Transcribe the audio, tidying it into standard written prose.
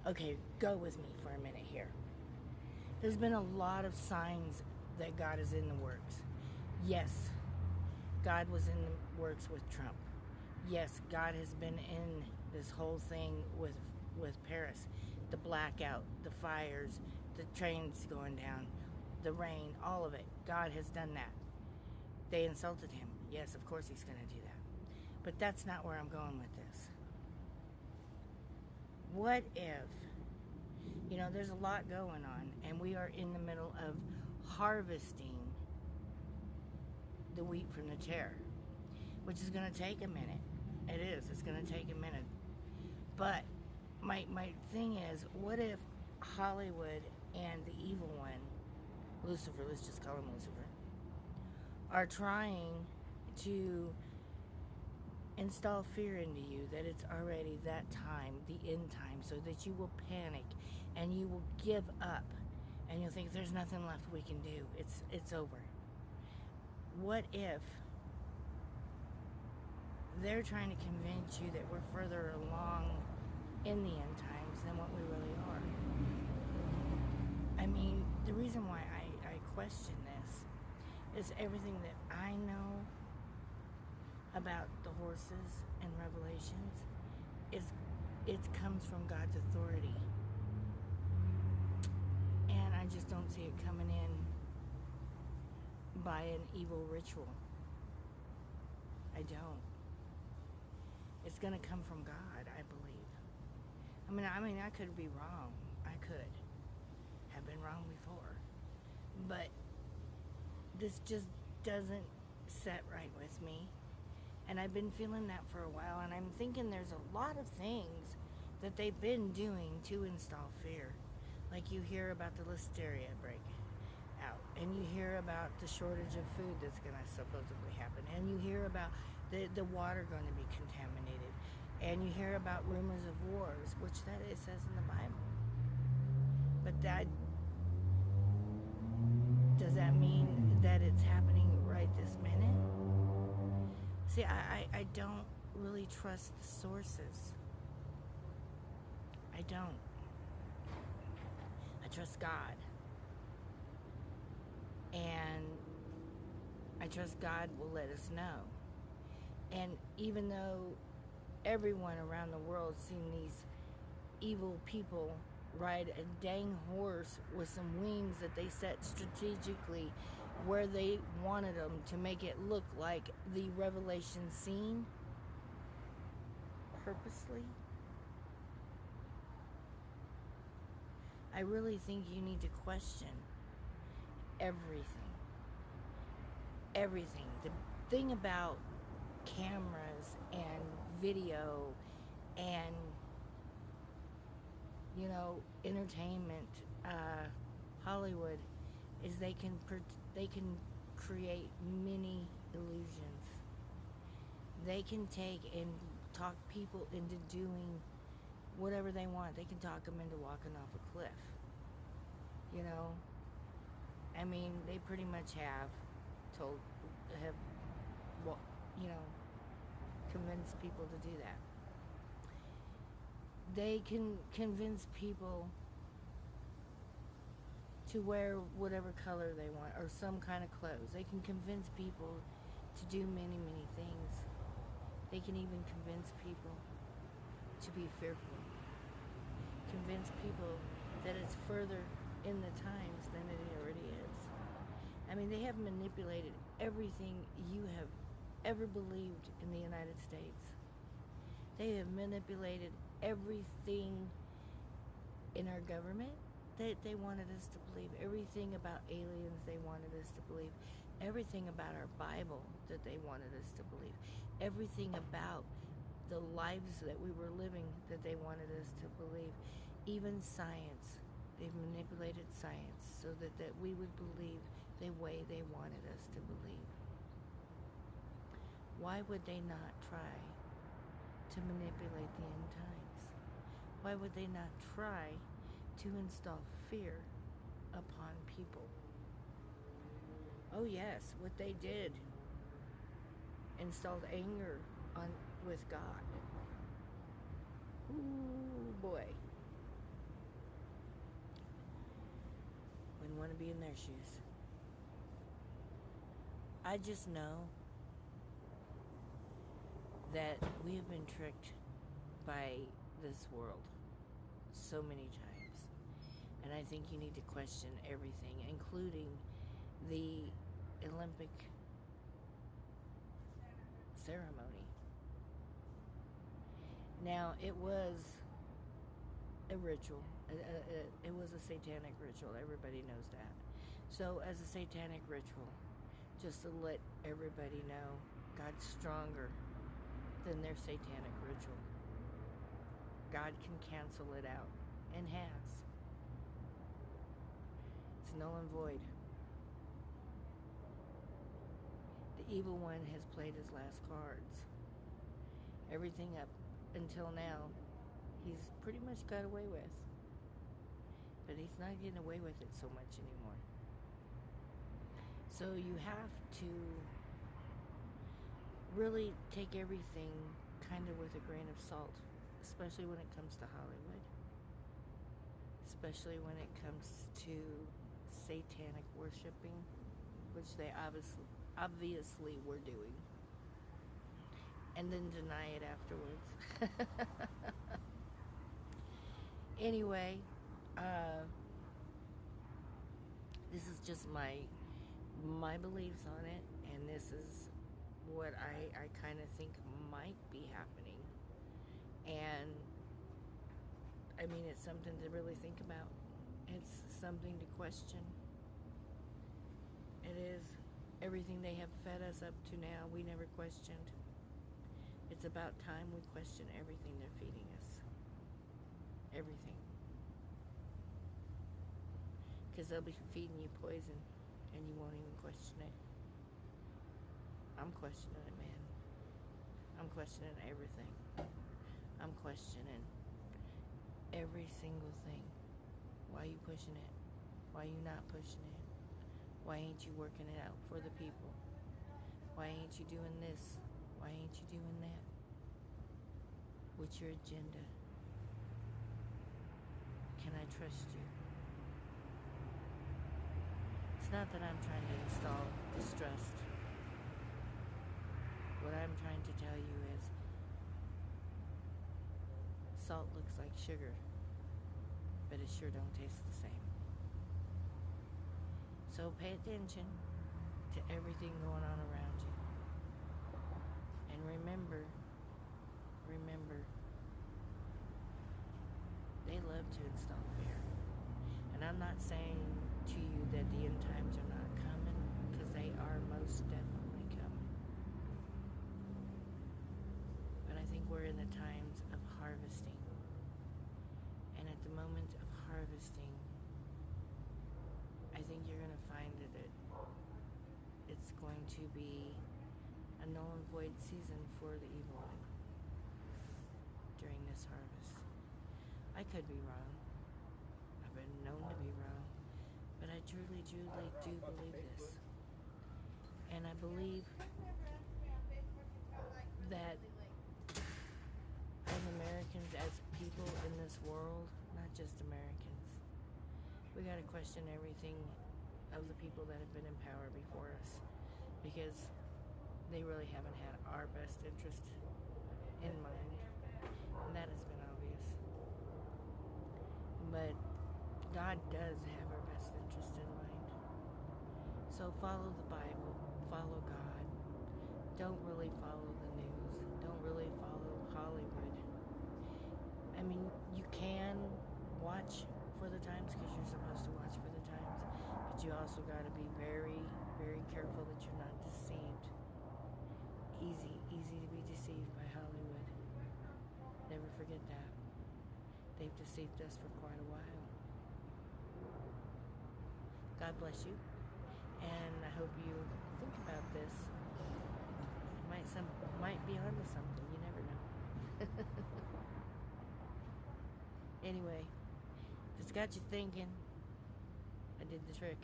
Okay, go with me for a minute here. There's been a lot of signs that God is in the works. Yes, God was in the works with Trump. Yes, God has been in this whole thing with Paris. The blackout, the fires, the trains going down, the rain, all of it. God has done that. They insulted him. Yes, of course he's going to do that. But that's not where I'm going with this. What if, there's a lot going on, and we are in the middle of harvesting the wheat from the tare, which is going to take a minute. It is. It's going to take a minute. But my thing is, what if Hollywood and the evil one, Lucifer, let's just call him Lucifer, are trying to install fear into you that it's already that time, the end time, so that you will panic and you will give up and you'll think there's nothing left we can do. It's over. What if they're trying to convince you that we're further along in the end times than what we really are? I mean, the reason why I question this is everything that I know about the horses and Revelations is it comes from God's authority, and I just don't see it coming in by an evil ritual. I don't. It's going to come from God, I believe. I mean, I could be wrong. I could have been wrong before, but this just doesn't set right with me. And I've been feeling that for a while, and I'm thinking there's a lot of things that they've been doing to install fear. Like you hear about the listeria break out, and you hear about the shortage of food that's going to supposedly happen, and you hear about the water going to be contaminated, and you hear about rumors of wars, which that it says in the Bible. But does that mean that it's happening right this minute? See, I don't really trust the sources. I don't. I trust God. And I trust God will let us know. And even though everyone around the world's seen these evil people ride a dang horse with some wings that they set strategically where they wanted them to make it look like the Revelation scene, purposely, I really think you need to question everything. Everything. The thing about cameras and video and entertainment, Hollywood, is they can create many illusions. They can take and talk people into doing whatever they want. They can talk them into walking off a cliff. I mean, they pretty much have convinced people to do that. They can convince people to wear whatever color they want or some kind of clothes. They can convince people to do many, many things. They can even convince people to be fearful. Convince people that it's further in the times than it already is. I mean, they have manipulated everything you have ever believed in the United States. They have manipulated everything in our government that they wanted us to believe. Everything about aliens they wanted us to believe. Everything about our Bible that they wanted us to believe. Everything about the lives that we were living that they wanted us to believe. Even science. They've manipulated science so that we would believe the way they wanted us to believe. Why would they not try to manipulate the end times? Why would they not try to install fear upon people? Oh yes, what they did installed anger with God. Ooh boy. want to be in their shoes. I just know that we have been tricked by this world so many times. And I think you need to question everything, including the Olympic ceremony. Now, it was a ritual. It was a satanic ritual. Everybody knows that. So, as a satanic ritual, just to let everybody know, God's stronger than their satanic ritual. God can cancel it out, and has. It's null and void. The evil one has played his last cards. Everything up until now, he's pretty much got away with. But he's not getting away with it so much anymore. So you have to really take everything kind of with a grain of salt, especially when it comes to Hollywood, especially when it comes to satanic worshiping, which they obviously were doing, and then deny it afterwards. Anyway, this is just my beliefs on it, and this is what I kind of think might be happening. And I mean, it's something to really think about. It's something to question. It is. Everything they have fed us up to now, we never questioned. It's about time we question everything they're feeding us. Everything. Because they'll be feeding you poison, and you won't even question it. I'm questioning it, man. I'm questioning everything. I'm questioning every single thing. Why are you pushing it? Why are you not pushing it? Why ain't you working it out for the people? Why ain't you doing this? Why ain't you doing that? What's your agenda? Can I trust you? It's not that I'm trying to install distrust. What I'm trying to tell you is salt looks like sugar, but it sure don't taste the same. So pay attention to everything going on around you. And remember, they love to install fear. And I'm not saying to you that the end times are not coming, because they are most definitely coming. But I think we're in the times of harvesting. And at the moment of harvesting, I think you're going to find that it's going to be a null and void season for the evil one during this harvest. I could be wrong. I've been known to be wrong. But I truly do believe this. And I believe that as Americans, as people in this world, not just Americans, we got to question everything of the people that have been in power before us, because they really haven't had our best interest in mind, and that has been obvious. But God does have our best interest in mind. So follow the Bible, follow God. Don't really follow the news. Don't really follow Hollywood. I mean, you can watch for the times because you're supposed to watch for the times, but you also got to be very, very careful that you're not deceived. Easy to be deceived by Hollywood. Never forget that. They've deceived us for quite a while. God bless you, and I hope you think about this. It might be onto something. You never know. Anyway, if it's got you thinking, I did the trick.